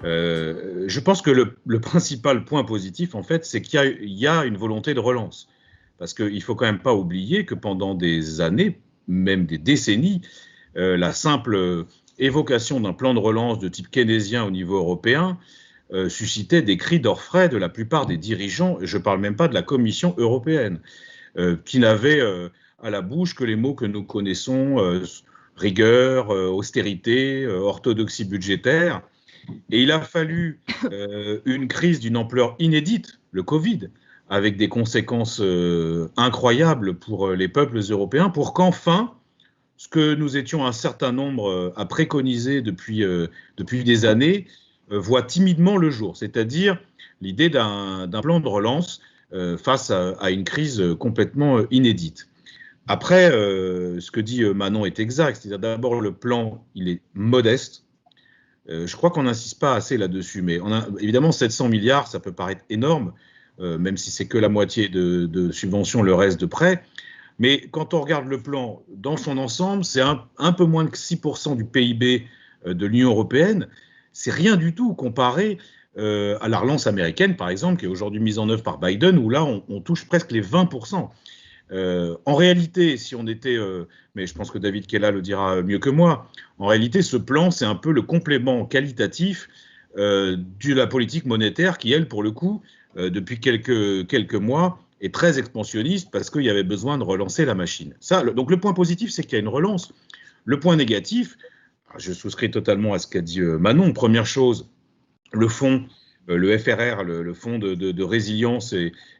Je pense que le principal point positif, en fait, c'est qu'il y a une volonté de relance. Parce qu'il ne faut quand même pas oublier que pendant des années, même des décennies, la simple évocation d'un plan de relance de type keynésien au niveau européen suscitait des cris d'orfraie de la plupart des dirigeants, et je ne parle même pas de la Commission européenne, qui n'avaient à la bouche que les mots que nous connaissons, rigueur, austérité, orthodoxie budgétaire. Et il a fallu une crise d'une ampleur inédite, le Covid, avec des conséquences incroyables pour les peuples européens, pour qu'enfin, ce que nous étions un certain nombre à préconiser depuis des années, voit timidement le jour, c'est-à-dire l'idée d'un plan de relance face à une crise complètement inédite. Après, ce que dit Manon est exact, c'est-à-dire d'abord le plan, il est modeste. Je crois qu'on n'insiste pas assez là-dessus, mais évidemment 700 milliards, ça peut paraître énorme, même si c'est que la moitié de subventions, le reste de prêts. Mais quand on regarde le plan dans son ensemble, c'est un peu moins que 6% du PIB de l'Union européenne. C'est rien du tout comparé à la relance américaine, par exemple, qui est aujourd'hui mise en œuvre par Biden, où là, on touche presque les 20%. En réalité, si on était, mais je pense que David Kella le dira mieux que moi, en réalité, ce plan, c'est un peu le complément qualitatif de la politique monétaire qui, elle, pour le coup, depuis quelques mois, est très expansionniste parce qu'il y avait besoin de relancer la machine. Donc le point positif, c'est qu'il y a une relance. Le point négatif, je souscris totalement à ce qu'a dit Manon. Première chose, le fonds, le FRR, le fonds de résilience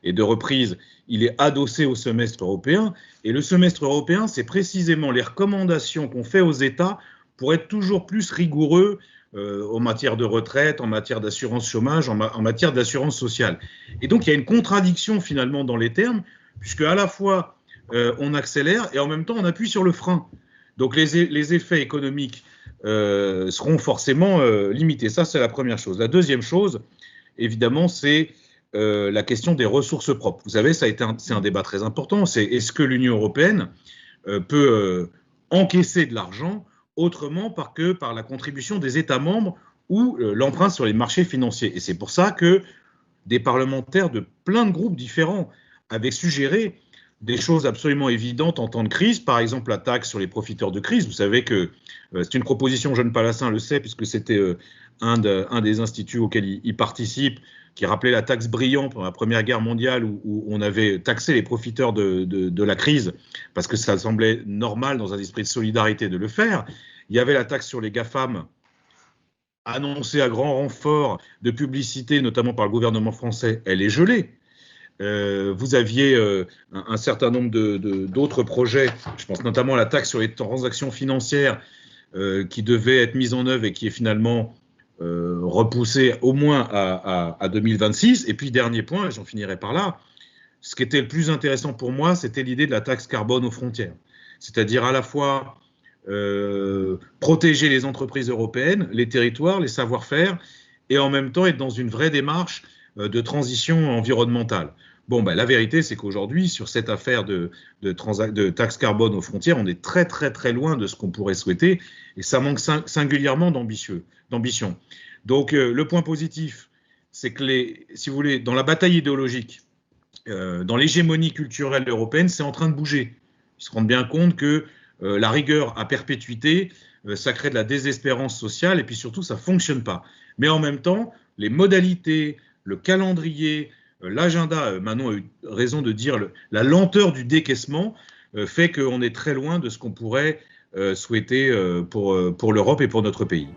et de reprise, il est adossé au semestre européen. Et le semestre européen, c'est précisément les recommandations qu'on fait aux États pour être toujours plus rigoureux en matière de retraite, en matière d'assurance chômage, en matière d'assurance sociale. Et donc, il y a une contradiction finalement dans les termes, puisque à la fois on accélère et en même temps on appuie sur le frein. Donc, les effets économiques seront forcément limités. Ça, c'est la première chose. La deuxième chose, évidemment, c'est la question des ressources propres. Vous savez, c'est un débat très important. C'est est-ce que l'Union européenne peut encaisser de l'argent autrement que par la contribution des États membres ou l'emprunt sur les marchés financiers. Et c'est pour ça que des parlementaires de plein de groupes différents avaient suggéré des choses absolument évidentes en temps de crise, par exemple la taxe sur les profiteurs de crise. Vous savez que c'est une proposition, Jeanne Palassin le sait, puisque c'était un des instituts auxquels il participe, qui rappelait la taxe Briand pendant la Première Guerre mondiale, où on avait taxé les profiteurs de la crise, parce que ça semblait normal dans un esprit de solidarité de le faire. Il y avait la taxe sur les GAFAM, annoncée à grand renfort de publicité, notamment par le gouvernement français. Elle est gelée. Vous aviez un certain nombre d'autres projets, je pense notamment à la taxe sur les transactions financières qui devait être mise en œuvre et qui est finalement repoussée au moins à 2026. Et puis, dernier point, et j'en finirai par là, ce qui était le plus intéressant pour moi, c'était l'idée de la taxe carbone aux frontières. C'est-à-dire à la fois protéger les entreprises européennes, les territoires, les savoir-faire, et en même temps être dans une vraie démarche de transition environnementale. Bon, ben, la vérité, c'est qu'aujourd'hui, sur cette affaire de taxe carbone aux frontières, on est très, très, très loin de ce qu'on pourrait souhaiter, et ça manque singulièrement d'ambition. Donc, le point positif, c'est que, si vous voulez, dans la bataille idéologique, dans l'hégémonie culturelle européenne, c'est en train de bouger. Ils se rendent bien compte que la rigueur à perpétuité, ça crée de la désespérance sociale, et puis surtout, ça ne fonctionne pas. Mais en même temps, les modalités, le calendrier, l'agenda, Manon a eu raison de dire, la lenteur du décaissement fait qu'on est très loin de ce qu'on pourrait souhaiter pour l'Europe et pour notre pays.